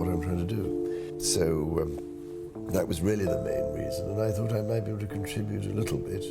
what I'm trying to do. So that was really the main reason, and I thought I might be able to contribute a little bit.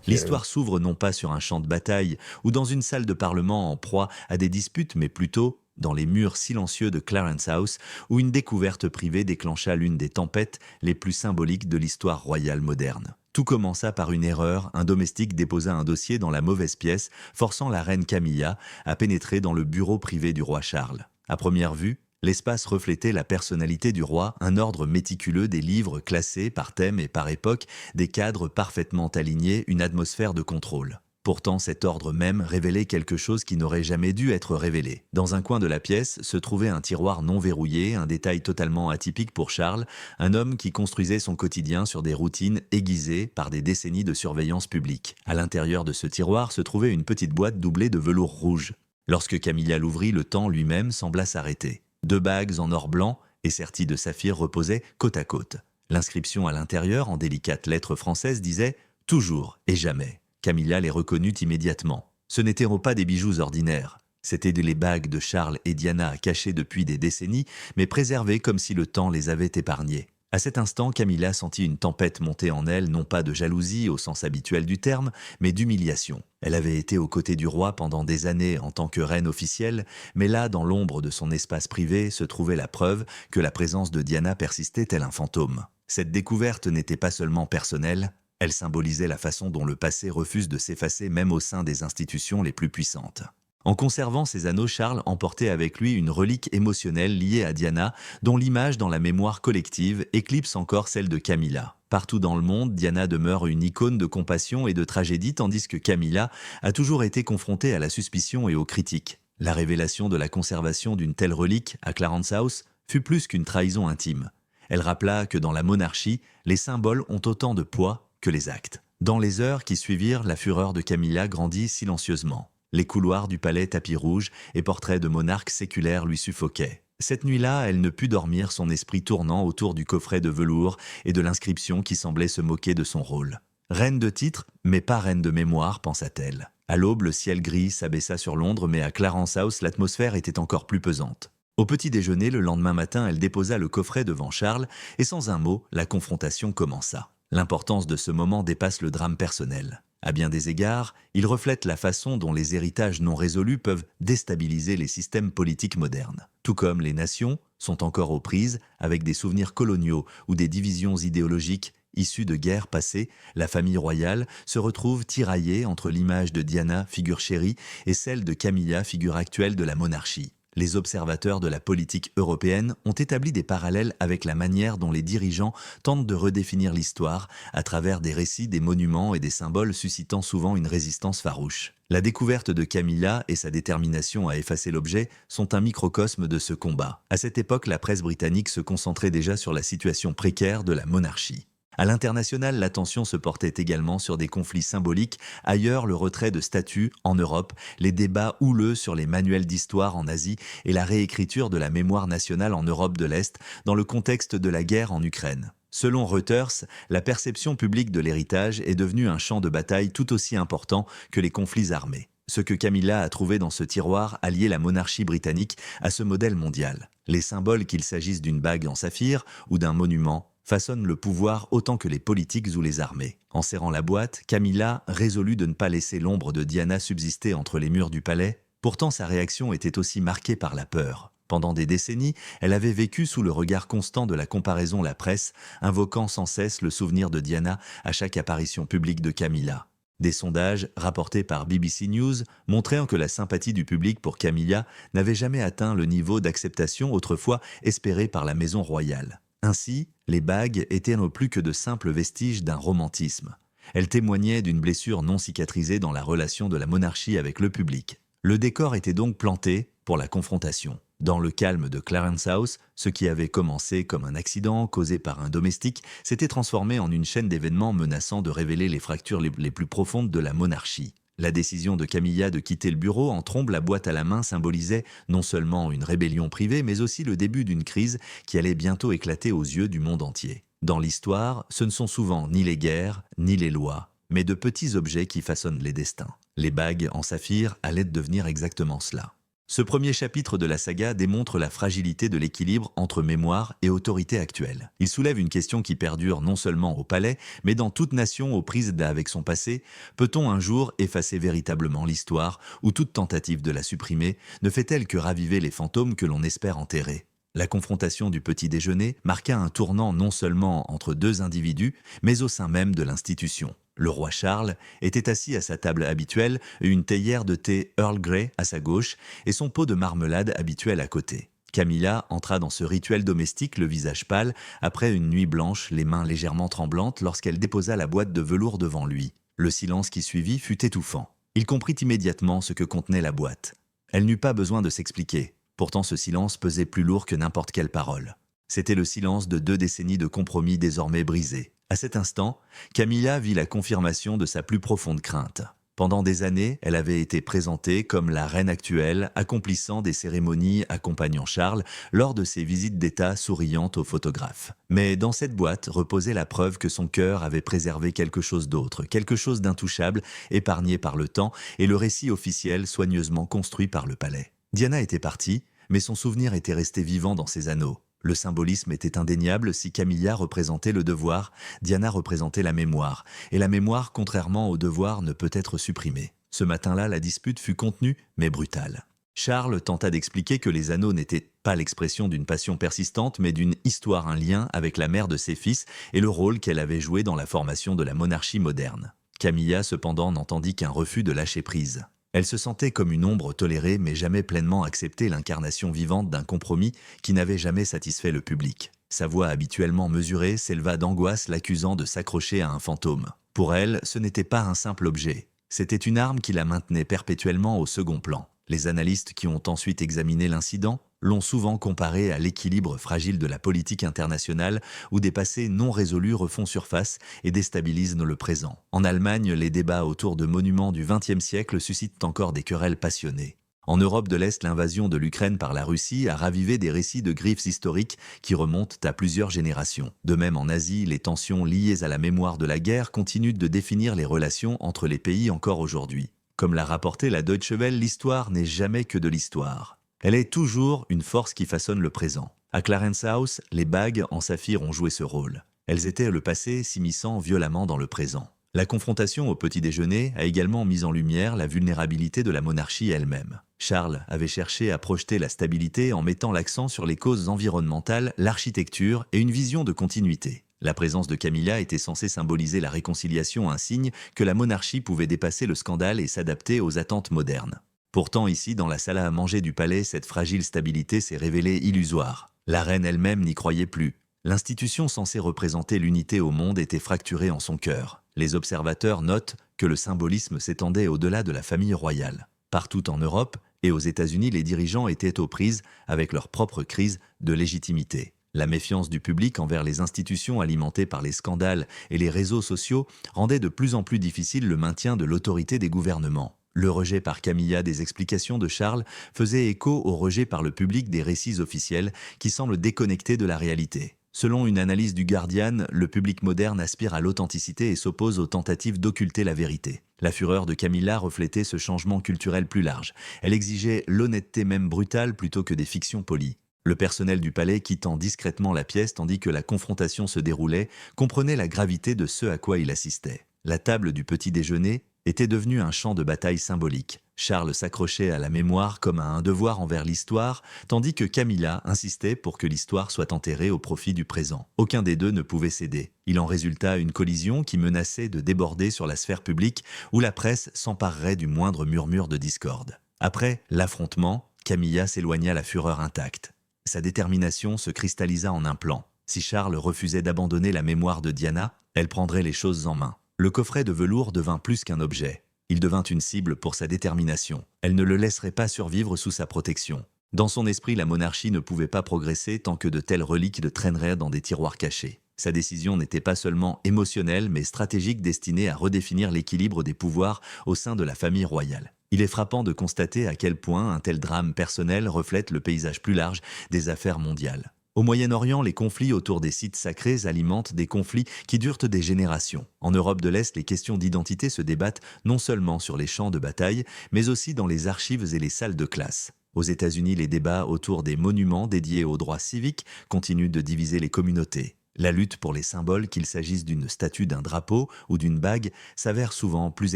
L'histoire s'ouvre non pas sur un champ de bataille ou dans une salle de parlement en proie à des disputes, mais plutôt dans les murs silencieux de Clarence House, où une découverte privée déclencha l'une des tempêtes les plus symboliques de l'histoire royale moderne. Tout commença par une erreur, un domestique déposa un dossier dans la mauvaise pièce, forçant la reine Camilla à pénétrer dans le bureau privé du roi Charles. À première vue, l'espace reflétait la personnalité du roi, un ordre méticuleux, des livres classés par thème et par époque, des cadres parfaitement alignés, une atmosphère de contrôle. Pourtant, cet ordre même révélait quelque chose qui n'aurait jamais dû être révélé. Dans un coin de la pièce se trouvait un tiroir non verrouillé, un détail totalement atypique pour Charles, un homme qui construisait son quotidien sur des routines aiguisées par des décennies de surveillance publique. À l'intérieur de ce tiroir se trouvait une petite boîte doublée de velours rouge. Lorsque Camilla l'ouvrit, le temps lui-même sembla s'arrêter. 2 bagues en or blanc et serties de saphir reposaient côte à côte. L'inscription à l'intérieur, en délicates lettres françaises, disait « Toujours et jamais ». Camilla les reconnut immédiatement. Ce n'étaient pas des bijoux ordinaires. C'étaient les bagues de Charles et Diana cachées depuis des décennies, mais préservées comme si le temps les avait épargnées. À cet instant, Camilla sentit une tempête monter en elle, non pas de jalousie au sens habituel du terme, mais d'humiliation. Elle avait été aux côtés du roi pendant des années en tant que reine officielle, mais là, dans l'ombre de son espace privé, se trouvait la preuve que la présence de Diana persistait tel un fantôme. Cette découverte n'était pas seulement personnelle, elle symbolisait la façon dont le passé refuse de s'effacer même au sein des institutions les plus puissantes. En conservant ces anneaux, Charles emportait avec lui une relique émotionnelle liée à Diana, dont l'image dans la mémoire collective éclipse encore celle de Camilla. Partout dans le monde, Diana demeure une icône de compassion et de tragédie, tandis que Camilla a toujours été confrontée à la suspicion et aux critiques. La révélation de la conservation d'une telle relique à Clarence House fut plus qu'une trahison intime. Elle rappela que dans la monarchie, les symboles ont autant de poids que les actes. Dans les heures qui suivirent, la fureur de Camilla grandit silencieusement. Les couloirs du palais tapis rouge et portraits de monarques séculaires lui suffoquaient. Cette nuit-là, elle ne put dormir, son esprit tournant autour du coffret de velours et de l'inscription qui semblait se moquer de son rôle. Reine de titre, mais pas reine de mémoire, pensa-t-elle. À l'aube, le ciel gris s'abaissa sur Londres, mais à Clarence House, l'atmosphère était encore plus pesante. Au petit déjeuner, le lendemain matin, elle déposa le coffret devant Charles et sans un mot, la confrontation commença. L'importance de ce moment dépasse le drame personnel. À bien des égards, il reflète la façon dont les héritages non résolus peuvent déstabiliser les systèmes politiques modernes. Tout comme les nations sont encore aux prises avec des souvenirs coloniaux ou des divisions idéologiques issues de guerres passées, la famille royale se retrouve tiraillée entre l'image de Diana, figure chérie, et celle de Camilla, figure actuelle de la monarchie. Les observateurs de la politique européenne ont établi des parallèles avec la manière dont les dirigeants tentent de redéfinir l'histoire à travers des récits, des monuments et des symboles suscitant souvent une résistance farouche. La découverte de Camilla et sa détermination à effacer l'objet sont un microcosme de ce combat. À cette époque, la presse britannique se concentrait déjà sur la situation précaire de la monarchie. À l'international, l'attention se portait également sur des conflits symboliques, ailleurs le retrait de statues en Europe, les débats houleux sur les manuels d'histoire en Asie et la réécriture de la mémoire nationale en Europe de l'Est dans le contexte de la guerre en Ukraine. Selon Reuters, la perception publique de l'héritage est devenue un champ de bataille tout aussi important que les conflits armés. Ce que Camilla a trouvé dans ce tiroir alliait la monarchie britannique à ce modèle mondial. Les symboles, qu'il s'agisse d'une bague en saphir ou d'un monument, façonnent le pouvoir autant que les politiques ou les armées. En serrant la boîte, Camilla résolut de ne pas laisser l'ombre de Diana subsister entre les murs du palais. Pourtant, sa réaction était aussi marquée par la peur. Pendant des décennies, elle avait vécu sous le regard constant de la comparaison la presse, invoquant sans cesse le souvenir de Diana à chaque apparition publique de Camilla. Des sondages, rapportés par BBC News, montraient que la sympathie du public pour Camilla n'avait jamais atteint le niveau d'acceptation autrefois espéré par la maison royale. Ainsi, les bagues étaient non plus que de simples vestiges d'un romantisme. Elles témoignaient d'une blessure non cicatrisée dans la relation de la monarchie avec le public. Le décor était donc planté pour la confrontation. Dans le calme de Clarence House, ce qui avait commencé comme un accident causé par un domestique s'était transformé en une chaîne d'événements menaçant de révéler les fractures les plus profondes de la monarchie. La décision de Camilla de quitter le bureau en trombe, la boîte à la main, symbolisait non seulement une rébellion privée, mais aussi le début d'une crise qui allait bientôt éclater aux yeux du monde entier. Dans l'histoire, ce ne sont souvent ni les guerres, ni les lois, mais de petits objets qui façonnent les destins. Les bagues en saphir allaient devenir exactement cela. Ce premier chapitre de la saga démontre la fragilité de l'équilibre entre mémoire et autorité actuelle. Il soulève une question qui perdure non seulement au palais, mais dans toute nation aux prises avec son passé. Peut-on un jour effacer véritablement l'histoire, ou toute tentative de la supprimer ne fait-elle que raviver les fantômes que l'on espère enterrer? La confrontation du petit déjeuner marqua un tournant non seulement entre deux individus, mais au sein même de l'institution. Le roi Charles était assis à sa table habituelle, une théière de thé Earl Grey à sa gauche et son pot de marmelade habituel à côté. Camilla entra dans ce rituel domestique le visage pâle, après une nuit blanche, les mains légèrement tremblantes lorsqu'elle déposa la boîte de velours devant lui. Le silence qui suivit fut étouffant. Il comprit immédiatement ce que contenait la boîte. Elle n'eut pas besoin de s'expliquer. Pourtant ce silence pesait plus lourd que n'importe quelle parole. C'était le silence de 2 décennies de compromis désormais brisés. À cet instant, Camilla vit la confirmation de sa plus profonde crainte. Pendant des années, elle avait été présentée comme la reine actuelle, accomplissant des cérémonies accompagnant Charles lors de ses visites d'État souriantes aux photographes. Mais dans cette boîte reposait la preuve que son cœur avait préservé quelque chose d'autre, quelque chose d'intouchable, épargné par le temps et le récit officiel soigneusement construit par le palais. Diana était partie, mais son souvenir était resté vivant dans ses anneaux. Le symbolisme était indéniable. Si Camilla représentait le devoir, Diana représentait la mémoire. Et la mémoire, contrairement au devoir, ne peut être supprimée. Ce matin-là, la dispute fut contenue, mais brutale. Charles tenta d'expliquer que les anneaux n'étaient pas l'expression d'une passion persistante, mais d'une histoire, un lien avec la mère de ses fils et le rôle qu'elle avait joué dans la formation de la monarchie moderne. Camilla, cependant, n'entendit qu'un refus de lâcher prise. Elle se sentait comme une ombre tolérée mais jamais pleinement acceptée, l'incarnation vivante d'un compromis qui n'avait jamais satisfait le public. Sa voix habituellement mesurée s'éleva d'angoisse, l'accusant de s'accrocher à un fantôme. Pour elle, ce n'était pas un simple objet. C'était une arme qui la maintenait perpétuellement au second plan. Les analystes qui ont ensuite examiné l'incident l'ont souvent comparé à l'équilibre fragile de la politique internationale où des passés non résolus refont surface et déstabilisent le présent. En Allemagne, les débats autour de monuments du XXe siècle suscitent encore des querelles passionnées. En Europe de l'Est, l'invasion de l'Ukraine par la Russie a ravivé des récits de griefs historiques qui remontent à plusieurs générations. De même, en Asie, les tensions liées à la mémoire de la guerre continuent de définir les relations entre les pays encore aujourd'hui. Comme l'a rapporté la Deutsche Welle, l'histoire n'est jamais que de l'histoire. Elle est toujours une force qui façonne le présent. À Clarence House, les bagues en saphir ont joué ce rôle. Elles étaient le passé s'immisçant violemment dans le présent. La confrontation au petit déjeuner a également mis en lumière la vulnérabilité de la monarchie elle-même. Charles avait cherché à projeter la stabilité en mettant l'accent sur les causes environnementales, l'architecture et une vision de continuité. La présence de Camilla était censée symboliser la réconciliation, un signe que la monarchie pouvait dépasser le scandale et s'adapter aux attentes modernes. Pourtant, ici, dans la salle à manger du palais, cette fragile stabilité s'est révélée illusoire. La reine elle-même n'y croyait plus. L'institution censée représenter l'unité au monde était fracturée en son cœur. Les observateurs notent que le symbolisme s'étendait au-delà de la famille royale. Partout en Europe et aux États-Unis, les dirigeants étaient aux prises avec leur propre crise de légitimité. La méfiance du public envers les institutions alimentées par les scandales et les réseaux sociaux rendait de plus en plus difficile le maintien de l'autorité des gouvernements. Le rejet par Camilla des explications de Charles faisait écho au rejet par le public des récits officiels qui semblent déconnectés de la réalité. Selon une analyse du Guardian, le public moderne aspire à l'authenticité et s'oppose aux tentatives d'occulter la vérité. La fureur de Camilla reflétait ce changement culturel plus large. Elle exigeait l'honnêteté même brutale plutôt que des fictions polies. Le personnel du palais, quittant discrètement la pièce tandis que la confrontation se déroulait, comprenait la gravité de ce à quoi il assistait. La table du petit déjeuner était devenue un champ de bataille symbolique. Charles s'accrochait à la mémoire comme à un devoir envers l'histoire, tandis que Camilla insistait pour que l'histoire soit enterrée au profit du présent. Aucun des deux ne pouvait céder. Il en résulta une collision qui menaçait de déborder sur la sphère publique où la presse s'emparerait du moindre murmure de discorde. Après l'affrontement, Camilla s'éloigna la fureur intacte. Sa détermination se cristallisa en un plan. Si Charles refusait d'abandonner la mémoire de Diana, elle prendrait les choses en main. Le coffret de velours devint plus qu'un objet. Il devint une cible pour sa détermination. Elle ne le laisserait pas survivre sous sa protection. Dans son esprit, la monarchie ne pouvait pas progresser tant que de telles reliques le traîneraient dans des tiroirs cachés. Sa décision n'était pas seulement émotionnelle, mais stratégique, destinée à redéfinir l'équilibre des pouvoirs au sein de la famille royale. Il est frappant de constater à quel point un tel drame personnel reflète le paysage plus large des affaires mondiales. Au Moyen-Orient, les conflits autour des sites sacrés alimentent des conflits qui durent des générations. En Europe de l'Est, les questions d'identité se débattent non seulement sur les champs de bataille, mais aussi dans les archives et les salles de classe. Aux États-Unis, les débats autour des monuments dédiés aux droits civiques continuent de diviser les communautés. La lutte pour les symboles, qu'il s'agisse d'une statue, d'un drapeau ou d'une bague, s'avère souvent plus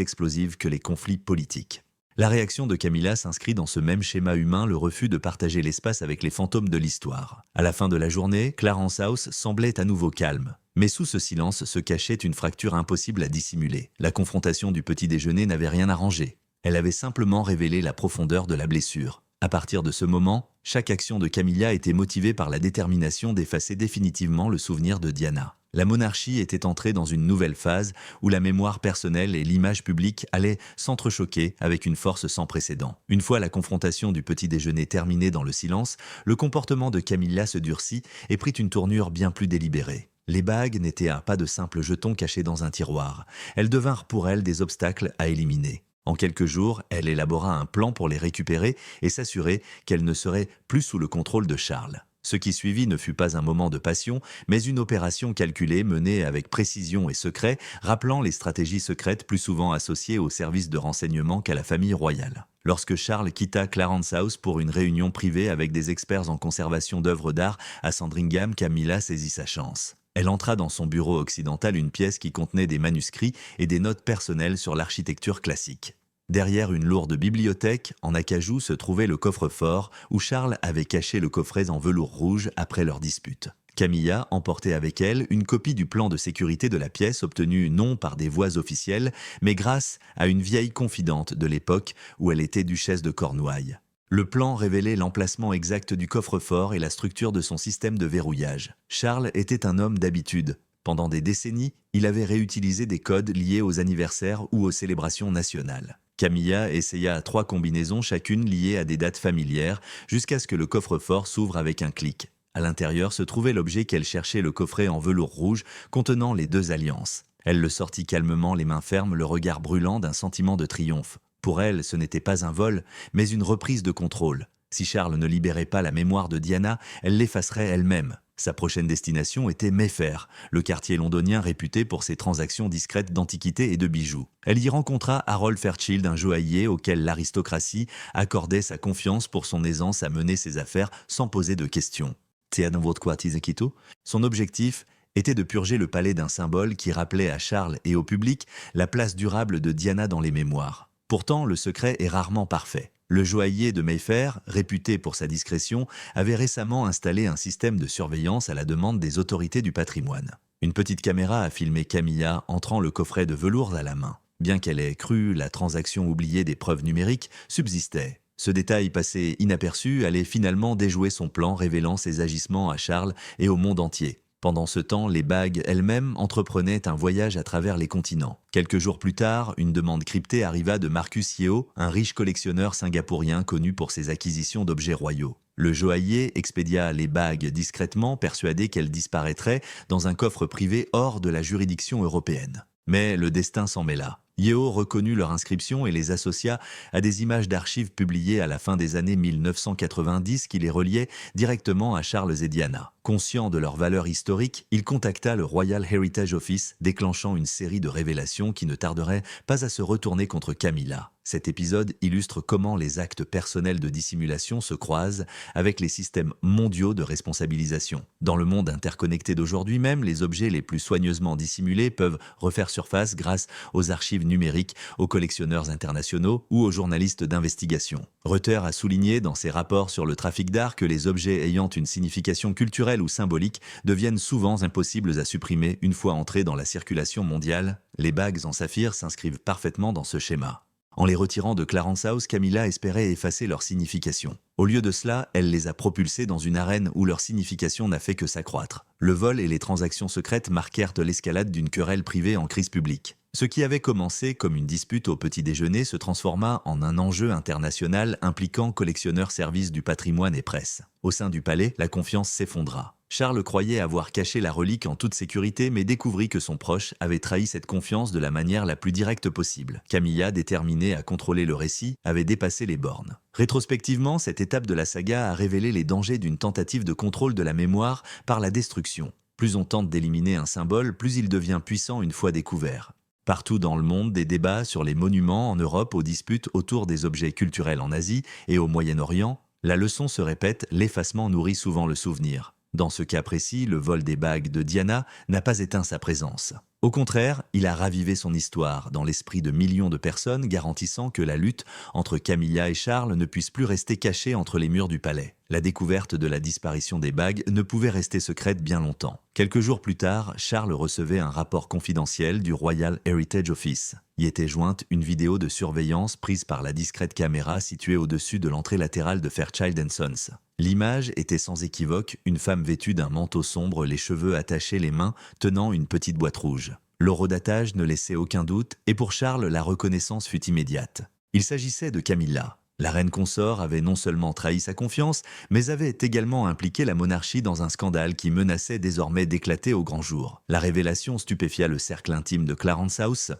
explosive que les conflits politiques. La réaction de Camilla s'inscrit dans ce même schéma humain, le refus de partager l'espace avec les fantômes de l'histoire. À la fin de la journée, Clarence House semblait à nouveau calme. Mais sous ce silence se cachait une fracture impossible à dissimuler. La confrontation du petit déjeuner n'avait rien arrangé. Elle avait simplement révélé la profondeur de la blessure. À partir de ce moment, chaque action de Camilla était motivée par la détermination d'effacer définitivement le souvenir de Diana. La monarchie était entrée dans une nouvelle phase où la mémoire personnelle et l'image publique allaient s'entrechoquer avec une force sans précédent. Une fois la confrontation du petit déjeuner terminée dans le silence, le comportement de Camilla se durcit et prit une tournure bien plus délibérée. Les bagues n'étaient pas de simples jetons cachés dans un tiroir. Elles devinrent pour elle des obstacles à éliminer. En quelques jours, elle élabora un plan pour les récupérer et s'assurer qu'elles ne seraient plus sous le contrôle de Charles. Ce qui suivit ne fut pas un moment de passion, mais une opération calculée menée avec précision et secret, rappelant les stratégies secrètes plus souvent associées aux services de renseignement qu'à la famille royale. Lorsque Charles quitta Clarence House pour une réunion privée avec des experts en conservation d'œuvres d'art à Sandringham, Camilla saisit sa chance. Elle entra dans son bureau occidental une pièce qui contenait des manuscrits et des notes personnelles sur l'architecture classique. Derrière une lourde bibliothèque, en acajou, se trouvait le coffre-fort où Charles avait caché le coffret en velours rouge après leur dispute. Camilla emportait avec elle une copie du plan de sécurité de la pièce obtenue non par des voies officielles, mais grâce à une vieille confidente de l'époque où elle était duchesse de Cornouailles. Le plan révélait l'emplacement exact du coffre-fort et la structure de son système de verrouillage. Charles était un homme d'habitude. Pendant des décennies, il avait réutilisé des codes liés aux anniversaires ou aux célébrations nationales. Camilla essaya 3 combinaisons, chacune liée à des dates familières, jusqu'à ce que le coffre-fort s'ouvre avec un clic. À l'intérieur se trouvait l'objet qu'elle cherchait, le coffret en velours rouge contenant les 2 alliances. Elle le sortit calmement, les mains fermes, le regard brûlant d'un sentiment de triomphe. Pour elle, ce n'était pas un vol, mais une reprise de contrôle. Si Charles ne libérait pas la mémoire de Diana, elle l'effacerait elle-même. Sa prochaine destination était Mayfair, le quartier londonien réputé pour ses transactions discrètes d'antiquités et de bijoux. Elle y rencontra Harold Fairchild, un joaillier auquel l'aristocratie accordait sa confiance pour son aisance à mener ses affaires sans poser de questions. Son objectif était de purger le palais d'un symbole qui rappelait à Charles et au public la place durable de Diana dans les mémoires. Pourtant, le secret est rarement parfait. Le joaillier de Mayfair, réputé pour sa discrétion, avait récemment installé un système de surveillance à la demande des autorités du patrimoine. Une petite caméra a filmé Camilla entrant le coffret de velours à la main. Bien qu'elle ait cru la transaction oubliée des preuves numériques subsistait. Ce détail passé inaperçu allait finalement déjouer son plan, révélant ses agissements à Charles et au monde entier. Pendant ce temps, les bagues elles-mêmes entreprenaient un voyage à travers les continents. Quelques jours plus tard, une demande cryptée arriva de Marcus Yeo, un riche collectionneur singapourien connu pour ses acquisitions d'objets royaux. Le joaillier expédia les bagues discrètement, persuadé qu'elles disparaîtraient dans un coffre privé hors de la juridiction européenne. Mais le destin s'en mêla. Yeo reconnut leur inscription et les associa à des images d'archives publiées à la fin des années 1990 qui les reliaient directement à Charles et Diana. Conscient de leur valeur historique, il contacta le Royal Heritage Office, déclenchant une série de révélations qui ne tarderaient pas à se retourner contre Camilla. Cet épisode illustre comment les actes personnels de dissimulation se croisent avec les systèmes mondiaux de responsabilisation. Dans le monde interconnecté d'aujourd'hui même, les objets les plus soigneusement dissimulés peuvent refaire surface grâce aux archives numériques, aux collectionneurs internationaux ou aux journalistes d'investigation. Reuters a souligné dans ses rapports sur le trafic d'art que les objets ayant une signification culturelle ou symbolique deviennent souvent impossibles à supprimer une fois entrés dans la circulation mondiale. Les bagues en saphir s'inscrivent parfaitement dans ce schéma. En les retirant de Clarence House, Camilla espérait effacer leur signification. Au lieu de cela, elle les a propulsés dans une arène où leur signification n'a fait que s'accroître. Le vol et les transactions secrètes marquèrent l'escalade d'une querelle privée en crise publique. Ce qui avait commencé comme une dispute au petit déjeuner se transforma en un enjeu international impliquant collectionneurs, services du patrimoine et presse. Au sein du palais, la confiance s'effondra. Charles croyait avoir caché la relique en toute sécurité, mais découvrit que son proche avait trahi cette confiance de la manière la plus directe possible. Camilla, déterminée à contrôler le récit, avait dépassé les bornes. Rétrospectivement, cette étape de la saga a révélé les dangers d'une tentative de contrôle de la mémoire par la destruction. Plus on tente d'éliminer un symbole, plus il devient puissant une fois découvert. Partout dans le monde, des débats sur les monuments en Europe, aux disputes autour des objets culturels en Asie et au Moyen-Orient, La leçon se répète, l'effacement nourrit souvent le souvenir. Dans ce cas précis, le vol des bagues de Diana n'a pas éteint sa présence. Au contraire, il a ravivé son histoire dans l'esprit de millions de personnes, garantissant que la lutte entre Camilla et Charles ne puisse plus rester cachée entre les murs du palais. La découverte de la disparition des bagues ne pouvait rester secrète bien longtemps. Quelques jours plus tard, Charles recevait un rapport confidentiel du Royal Heritage Office. Y était jointe une vidéo de surveillance prise par la discrète caméra située au-dessus de l'entrée latérale de Fairchild & Sons. L'image était sans équivoque une femme vêtue d'un manteau sombre, les cheveux attachés, les mains tenant une petite boîte rouge. L'horodatage ne laissait aucun doute et pour Charles, la reconnaissance fut immédiate. Il s'agissait de Camilla. La reine consort avait non seulement trahi sa confiance, mais avait également impliqué la monarchie dans un scandale qui menaçait désormais d'éclater au grand jour. La révélation stupéfia le cercle intime de Clarence House.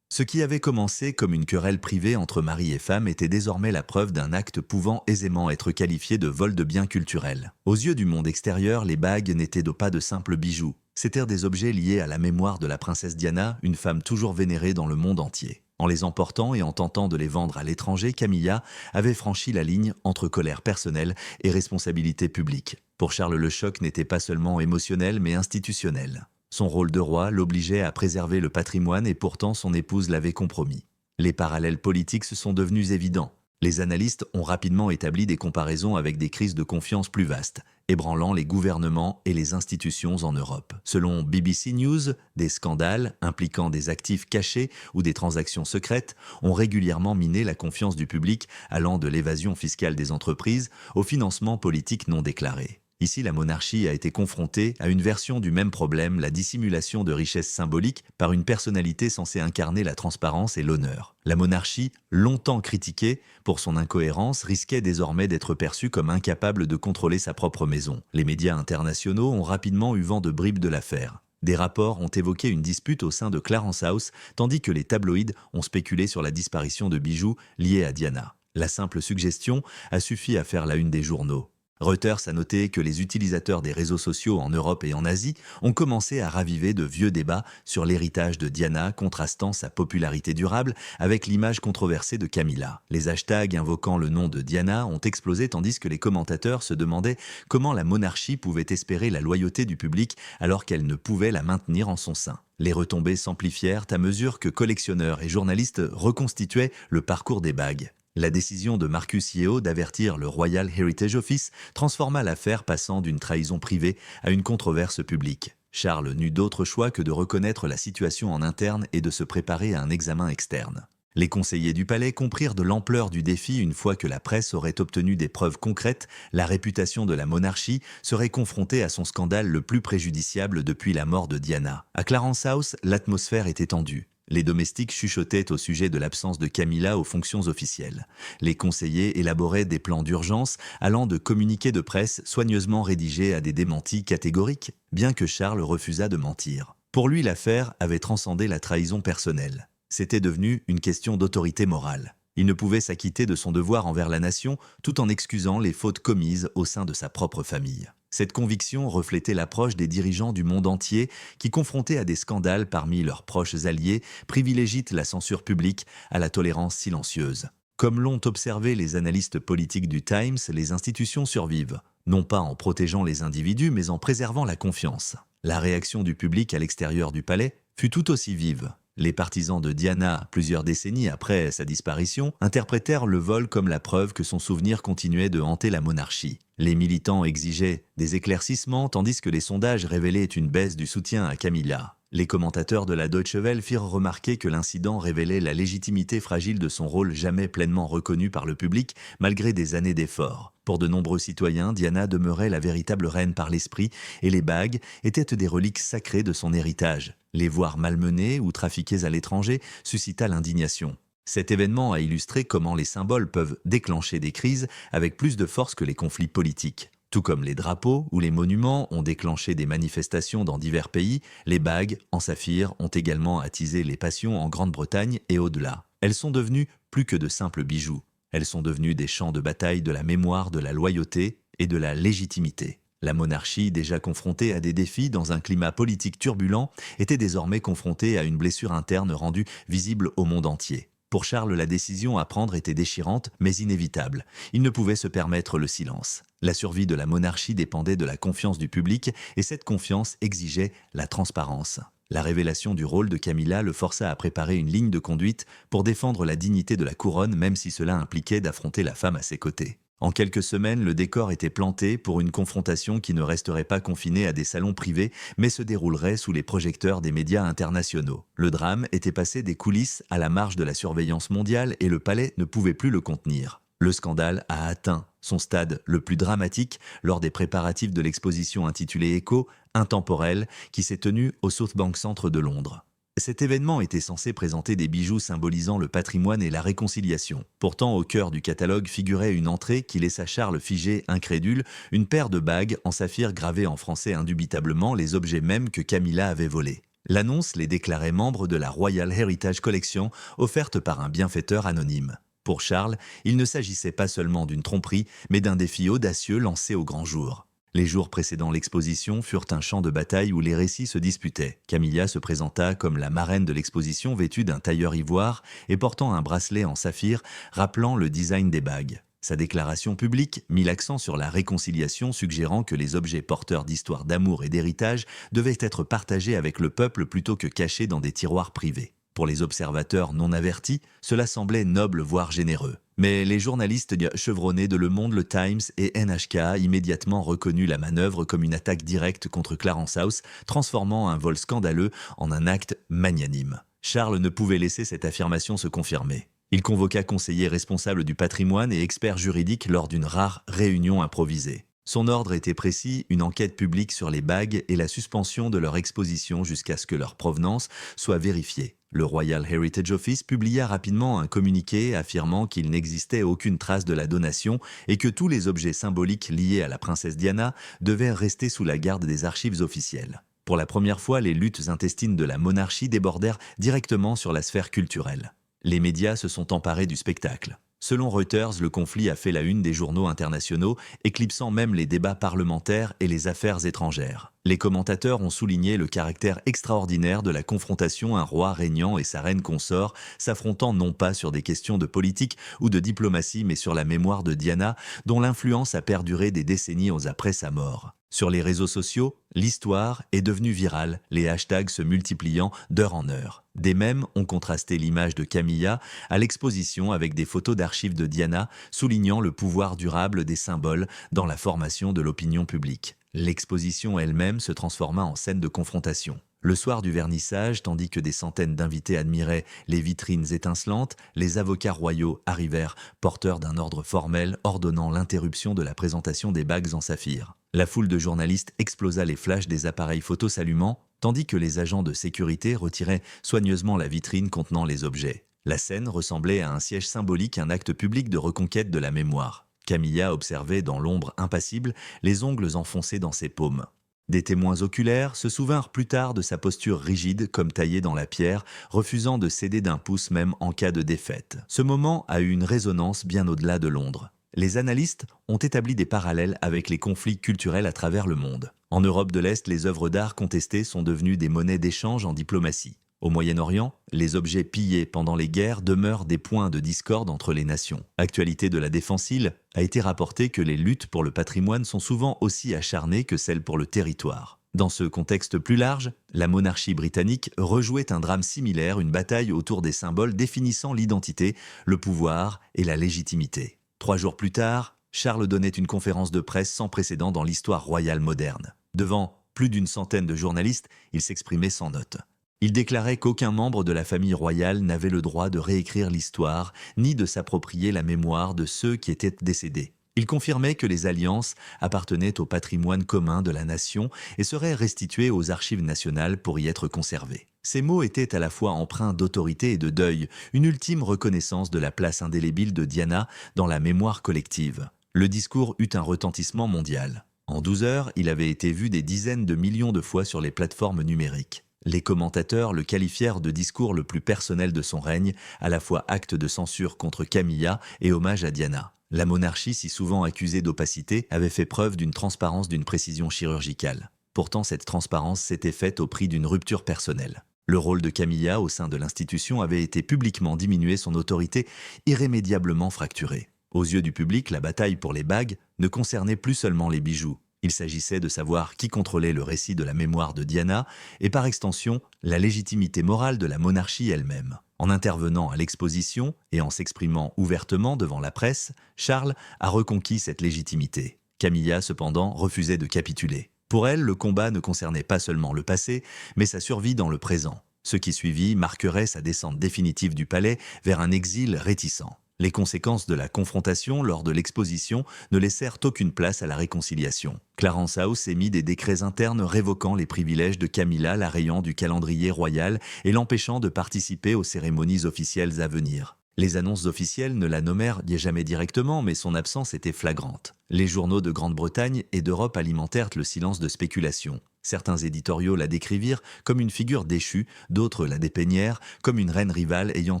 Ce qui avait commencé comme une querelle privée entre mari et femme était désormais la preuve d'un acte pouvant aisément être qualifié de vol de biens culturels. Aux yeux du monde extérieur, les bagues n'étaient pas de simples bijoux. C'étaient des objets liés à la mémoire de la princesse Diana, une femme toujours vénérée dans le monde entier. En les emportant et en tentant de les vendre à l'étranger, Camilla avait franchi la ligne entre colère personnelle et responsabilité publique. Pour Charles, le choc n'était pas seulement émotionnel mais institutionnel. Son rôle de roi l'obligeait à préserver le patrimoine et pourtant son épouse l'avait compromis. Les parallèles politiques se sont devenus évidents. Les analystes ont rapidement établi des comparaisons avec des crises de confiance plus vastes, ébranlant les gouvernements et les institutions en Europe. Selon BBC News, des scandales impliquant des actifs cachés ou des transactions secrètes ont régulièrement miné la confiance du public, allant de l'évasion fiscale des entreprises au financement politique non déclaré. Ici, la monarchie a été confrontée à une version du même problème, la dissimulation de richesses symboliques par une personnalité censée incarner la transparence et l'honneur. La monarchie, longtemps critiquée pour son incohérence, risquait désormais d'être perçue comme incapable de contrôler sa propre maison. Les médias internationaux ont rapidement eu vent de bribes de l'affaire. Des rapports ont évoqué une dispute au sein de Clarence House, tandis que les tabloïds ont spéculé sur la disparition de bijoux liés à Diana. La simple suggestion a suffi à faire la une des journaux. Reuters a noté que les utilisateurs des réseaux sociaux en Europe et en Asie ont commencé à raviver de vieux débats sur l'héritage de Diana, contrastant sa popularité durable avec l'image controversée de Camilla. Les hashtags invoquant le nom de Diana ont explosé tandis que les commentateurs se demandaient comment la monarchie pouvait espérer la loyauté du public alors qu'elle ne pouvait la maintenir en son sein. Les retombées s'amplifièrent à mesure que collectionneurs et journalistes reconstituaient le parcours des bagues. La décision de Marcus Yeo d'avertir le Royal Heritage Office transforma l'affaire passant d'une trahison privée à une controverse publique. Charles n'eut d'autre choix que de reconnaître la situation en interne et de se préparer à un examen externe. Les conseillers du palais comprirent de l'ampleur du défi une fois que la presse aurait obtenu des preuves concrètes, la réputation de la monarchie serait confrontée à son scandale le plus préjudiciable depuis la mort de Diana. À Clarence House, l'atmosphère était tendue. Les domestiques chuchotaient au sujet de l'absence de Camilla aux fonctions officielles. Les conseillers élaboraient des plans d'urgence allant de communiqués de presse soigneusement rédigés à des démentis catégoriques, bien que Charles refusât de mentir. Pour lui, l'affaire avait transcendé la trahison personnelle. C'était devenu une question d'autorité morale. Il ne pouvait s'acquitter de son devoir envers la nation tout en excusant les fautes commises au sein de sa propre famille. Cette conviction reflétait l'approche des dirigeants du monde entier qui, confrontés à des scandales parmi leurs proches alliés, privilégient la censure publique à la tolérance silencieuse. Comme l'ont observé les analystes politiques du Times, les institutions survivent, non pas en protégeant les individus, mais en préservant la confiance. La réaction du public à l'extérieur du palais fut tout aussi vive. Les partisans de Diana, plusieurs décennies après sa disparition, interprétèrent le vol comme la preuve que son souvenir continuait de hanter la monarchie. Les militants exigeaient des éclaircissements tandis que les sondages révélaient une baisse du soutien à Camilla. Les commentateurs de la Deutsche Welle firent remarquer que l'incident révélait la légitimité fragile de son rôle jamais pleinement reconnu par le public malgré des années d'efforts. Pour de nombreux citoyens, Diana demeurait la véritable reine par l'esprit et les bagues étaient des reliques sacrées de son héritage. Les voir malmenées ou trafiquées à l'étranger suscita l'indignation. Cet événement a illustré comment les symboles peuvent déclencher des crises avec plus de force que les conflits politiques. Tout comme les drapeaux ou les monuments ont déclenché des manifestations dans divers pays, les bagues en saphir ont également attisé les passions en Grande-Bretagne et au-delà. Elles sont devenues plus que de simples bijoux. Elles sont devenues des champs de bataille de la mémoire, de la loyauté et de la légitimité. La monarchie, déjà confrontée à des défis dans un climat politique turbulent, était désormais confrontée à une blessure interne rendue visible au monde entier. Pour Charles, la décision à prendre était déchirante, mais inévitable. Il ne pouvait se permettre le silence. La survie de la monarchie dépendait de la confiance du public, et cette confiance exigeait la transparence. La révélation du rôle de Camilla le força à préparer une ligne de conduite pour défendre la dignité de la couronne, même si cela impliquait d'affronter la femme à ses côtés. En quelques semaines, le décor était planté pour une confrontation qui ne resterait pas confinée à des salons privés, mais se déroulerait sous les projecteurs des médias internationaux. Le drame était passé des coulisses à la marge de la surveillance mondiale et le palais ne pouvait plus le contenir. Le scandale a atteint son stade le plus dramatique lors des préparatifs de l'exposition intitulée Echo, intemporelle, qui s'est tenue au South Bank Centre de Londres. Cet événement était censé présenter des bijoux symbolisant le patrimoine et la réconciliation. Pourtant, au cœur du catalogue figurait une entrée qui laissa Charles figé, incrédule, une paire de bagues en saphir gravées en français indubitablement les objets mêmes que Camilla avait volés. L'annonce les déclarait membres de la Royal Heritage Collection, offerte par un bienfaiteur anonyme. Pour Charles, il ne s'agissait pas seulement d'une tromperie, mais d'un défi audacieux lancé au grand jour. Les jours précédant l'exposition furent un champ de bataille où les récits se disputaient. Camilla se présenta comme la marraine de l'exposition vêtue d'un tailleur ivoire et portant un bracelet en saphir rappelant le design des bagues. Sa déclaration publique mit l'accent sur la réconciliation, suggérant que les objets porteurs d'histoires d'amour et d'héritage devaient être partagés avec le peuple plutôt que cachés dans des tiroirs privés. Pour les observateurs non avertis, cela semblait noble voire généreux. Mais les journalistes chevronnés de Le Monde, le Times et NHK immédiatement reconnut la manœuvre comme une attaque directe contre Clarence House, transformant un vol scandaleux en un acte magnanime. Charles ne pouvait laisser cette affirmation se confirmer. Il convoqua conseillers responsables du patrimoine et experts juridiques lors d'une rare réunion improvisée. Son ordre était précis, une enquête publique sur les bagues et la suspension de leur exposition jusqu'à ce que leur provenance soit vérifiée. Le Royal Heritage Office publia rapidement un communiqué affirmant qu'il n'existait aucune trace de la donation et que tous les objets symboliques liés à la princesse Diana devaient rester sous la garde des archives officielles. Pour la première fois, les luttes intestines de la monarchie débordèrent directement sur la sphère culturelle. Les médias se sont emparés du spectacle. Selon Reuters, le conflit a fait la une des journaux internationaux, éclipsant même les débats parlementaires et les affaires étrangères. Les commentateurs ont souligné le caractère extraordinaire de la confrontation, un roi régnant et sa reine consort s'affrontant non pas sur des questions de politique ou de diplomatie, mais sur la mémoire de Diana, dont l'influence a perduré des décennies après sa mort. Sur les réseaux sociaux, l'histoire est devenue virale, les hashtags se multipliant d'heure en heure. Des mèmes ont contrasté l'image de Camilla à l'exposition avec des photos d'archives de Diana, soulignant le pouvoir durable des symboles dans la formation de l'opinion publique. L'exposition elle-même se transforma en scène de confrontation. Le soir du vernissage, tandis que des centaines d'invités admiraient les vitrines étincelantes, les avocats royaux arrivèrent, porteurs d'un ordre formel ordonnant l'interruption de la présentation des bagues en saphir. La foule de journalistes explosa les flashs des appareils photos s'allumant, tandis que les agents de sécurité retiraient soigneusement la vitrine contenant les objets. La scène ressemblait à un siège symbolique, un acte public de reconquête de la mémoire. Camilla observait dans l'ombre impassible, les ongles enfoncés dans ses paumes. Des témoins oculaires se souvinrent plus tard de sa posture rigide comme taillée dans la pierre, refusant de céder d'un pouce même en cas de défaite. Ce moment a eu une résonance bien au-delà de Londres. Les analystes ont établi des parallèles avec les conflits culturels à travers le monde. En Europe de l'Est, les œuvres d'art contestées sont devenues des monnaies d'échange en diplomatie. Au Moyen-Orient, les objets pillés pendant les guerres demeurent des points de discorde entre les nations. Actualité de la défense, il a été rapporté que les luttes pour le patrimoine sont souvent aussi acharnées que celles pour le territoire. Dans ce contexte plus large, la monarchie britannique rejouait un drame similaire, une bataille autour des symboles définissant l'identité, le pouvoir et la légitimité. 3 jours plus tard, Charles donnait une conférence de presse sans précédent dans l'histoire royale moderne. Devant plus d'une centaine de journalistes, il s'exprimait sans note. Il déclarait qu'aucun membre de la famille royale n'avait le droit de réécrire l'histoire, ni de s'approprier la mémoire de ceux qui étaient décédés. Il confirmait que les alliances appartenaient au patrimoine commun de la nation et seraient restituées aux archives nationales pour y être conservées. Ces mots étaient à la fois empreints d'autorité et de deuil, une ultime reconnaissance de la place indélébile de Diana dans la mémoire collective. Le discours eut un retentissement mondial. En 12 heures, il avait été vu des dizaines de millions de fois sur les plateformes numériques. Les commentateurs le qualifièrent de discours le plus personnel de son règne, à la fois acte de censure contre Camilla et hommage à Diana. La monarchie, si souvent accusée d'opacité, avait fait preuve d'une transparence, d'une précision chirurgicale. Pourtant, cette transparence s'était faite au prix d'une rupture personnelle. Le rôle de Camilla au sein de l'institution avait été publiquement diminué, son autorité irrémédiablement fracturée. Aux yeux du public, la bataille pour les bagues ne concernait plus seulement les bijoux. Il s'agissait de savoir qui contrôlait le récit de la mémoire de Diana et par extension la légitimité morale de la monarchie elle-même. En intervenant à l'exposition et en s'exprimant ouvertement devant la presse, Charles a reconquis cette légitimité. Camilla, cependant, refusait de capituler. Pour elle, le combat ne concernait pas seulement le passé, mais sa survie dans le présent. Ce qui suivit marquerait sa descente définitive du palais vers un exil réticent. Les conséquences de la confrontation lors de l'exposition ne laissèrent aucune place à la réconciliation. Clarence House émit des décrets internes révoquant les privilèges de Camilla, la rayant du calendrier royal et l'empêchant de participer aux cérémonies officielles à venir. Les annonces officielles ne la nommèrent jamais directement, mais son absence était flagrante. Les journaux de Grande-Bretagne et d'Europe alimentèrent le silence de spéculation. Certains éditoriaux la décrivirent comme une figure déchue, d'autres la dépeignèrent comme une reine rivale ayant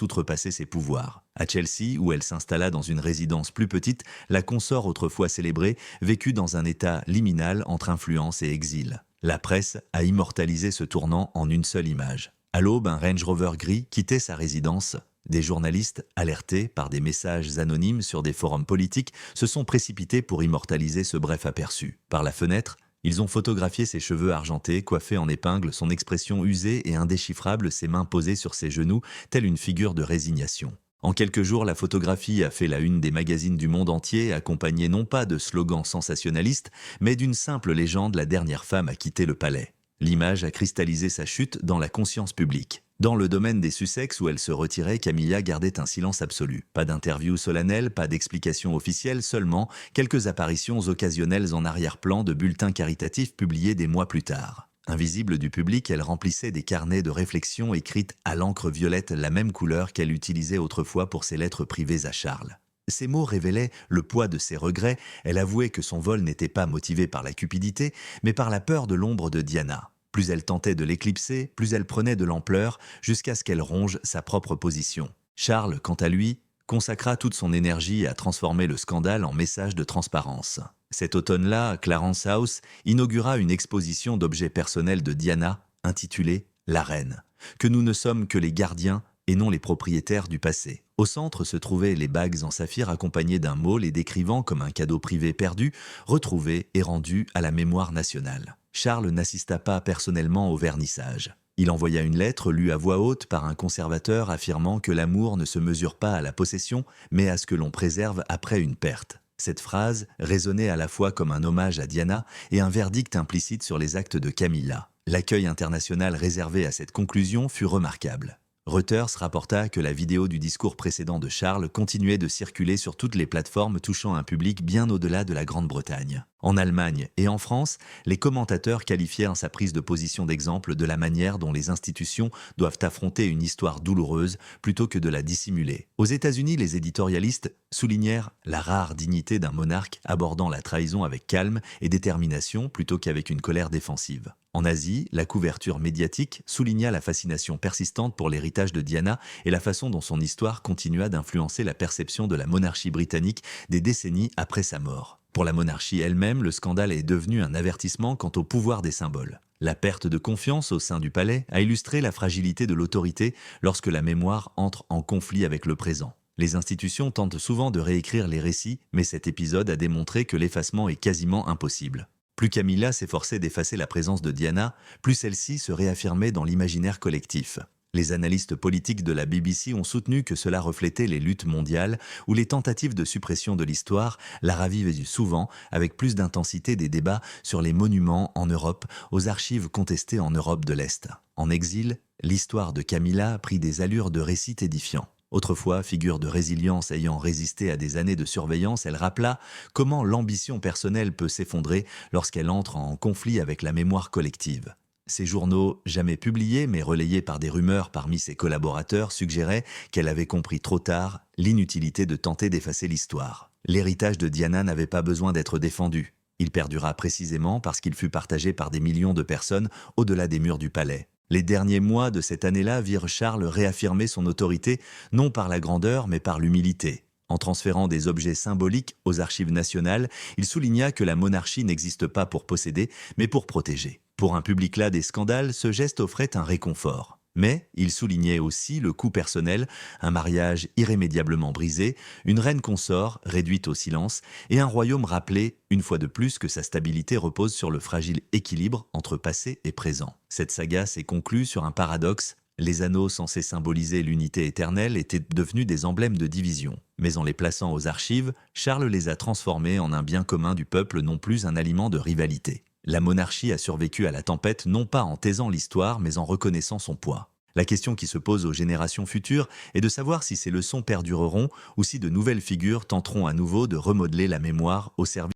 outrepassé ses pouvoirs. À Chelsea, où elle s'installa dans une résidence plus petite, la consort autrefois célébrée vécut dans un état liminal entre influence et exil. La presse a immortalisé ce tournant en une seule image. À l'aube, un Range Rover gris quittait sa résidence. Des journalistes, alertés par des messages anonymes sur des forums politiques, se sont précipités pour immortaliser ce bref aperçu. Par la fenêtre, ils ont photographié ses cheveux argentés, coiffés en épingle, son expression usée et indéchiffrable, ses mains posées sur ses genoux, telle une figure de résignation. En quelques jours, la photographie a fait la une des magazines du monde entier, accompagnée non pas de slogans sensationnalistes, mais d'une simple légende, la dernière femme à quitter le palais. L'image a cristallisé sa chute dans la conscience publique. Dans le domaine des Sussex où elle se retirait, Camilla gardait un silence absolu. Pas d'interview solennelle, pas d'explication officielle, seulement quelques apparitions occasionnelles en arrière-plan de bulletins caritatifs publiés des mois plus tard. Invisible du public, elle remplissait des carnets de réflexion écrites à l'encre violette, la même couleur qu'elle utilisait autrefois pour ses lettres privées à Charles. Ces mots révélaient le poids de ses regrets. Elle avouait que son vol n'était pas motivé par la cupidité, mais par la peur de l'ombre de Diana. Plus elle tentait de l'éclipser, plus elle prenait de l'ampleur, jusqu'à ce qu'elle ronge sa propre position. Charles, quant à lui, consacra toute son énergie à transformer le scandale en message de transparence. Cet automne-là, Clarence House inaugura une exposition d'objets personnels de Diana, intitulée « La Reine », que nous ne sommes que les gardiens et non les propriétaires du passé. Au centre se trouvaient les bagues en saphir accompagnées d'un mot les décrivant comme un cadeau privé perdu, retrouvé et rendu à la mémoire nationale. Charles n'assista pas personnellement au vernissage. Il envoya une lettre lue à voix haute par un conservateur affirmant que l'amour ne se mesure pas à la possession, mais à ce que l'on préserve après une perte. Cette phrase résonnait à la fois comme un hommage à Diana et un verdict implicite sur les actes de Camilla. L'accueil international réservé à cette conclusion fut remarquable. Reuters rapporta que la vidéo du discours précédent de Charles continuait de circuler sur toutes les plateformes touchant un public bien au-delà de la Grande-Bretagne. En Allemagne et en France, les commentateurs qualifièrent sa prise de position d'exemple de la manière dont les institutions doivent affronter une histoire douloureuse plutôt que de la dissimuler. Aux États-Unis, les éditorialistes soulignèrent la rare dignité d'un monarque abordant la trahison avec calme et détermination plutôt qu'avec une colère défensive. En Asie, la couverture médiatique souligna la fascination persistante pour l'héritage de Diana et la façon dont son histoire continua d'influencer la perception de la monarchie britannique des décennies après sa mort. Pour la monarchie elle-même, le scandale est devenu un avertissement quant au pouvoir des symboles. La perte de confiance au sein du palais a illustré la fragilité de l'autorité lorsque la mémoire entre en conflit avec le présent. Les institutions tentent souvent de réécrire les récits, mais cet épisode a démontré que l'effacement est quasiment impossible. Plus Camilla s'efforçait d'effacer la présence de Diana, plus celle-ci se réaffirmait dans l'imaginaire collectif. Les analystes politiques de la BBC ont soutenu que cela reflétait les luttes mondiales où les tentatives de suppression de l'histoire la ravivaient souvent avec plus d'intensité des débats sur les monuments en Europe, aux archives contestées en Europe de l'Est. En exil, l'histoire de Camilla prit des allures de récit édifiant. Autrefois, figure de résilience ayant résisté à des années de surveillance, elle rappela comment l'ambition personnelle peut s'effondrer lorsqu'elle entre en conflit avec la mémoire collective. Ces journaux, jamais publiés mais relayés par des rumeurs parmi ses collaborateurs, suggéraient qu'elle avait compris trop tard l'inutilité de tenter d'effacer l'histoire. L'héritage de Diana n'avait pas besoin d'être défendu. Il perdura précisément parce qu'il fut partagé par des millions de personnes au-delà des murs du palais. Les derniers mois de cette année-là virent Charles réaffirmer son autorité, non par la grandeur, mais par l'humilité. En transférant des objets symboliques aux archives nationales, il souligna que la monarchie n'existe pas pour posséder, mais pour protéger. Pour un public las des scandales, ce geste offrait un réconfort. Mais il soulignait aussi le coût personnel, un mariage irrémédiablement brisé, une reine consort réduite au silence et un royaume rappelé, une fois de plus, que sa stabilité repose sur le fragile équilibre entre passé et présent. Cette saga s'est conclue sur un paradoxe. Les anneaux censés symboliser l'unité éternelle étaient devenus des emblèmes de division. Mais en les plaçant aux archives, Charles les a transformés en un bien commun du peuple, non plus un aliment de rivalité. La monarchie a survécu à la tempête non pas en taisant l'histoire, mais en reconnaissant son poids. La question qui se pose aux générations futures est de savoir si ces leçons perdureront ou si de nouvelles figures tenteront à nouveau de remodeler la mémoire au service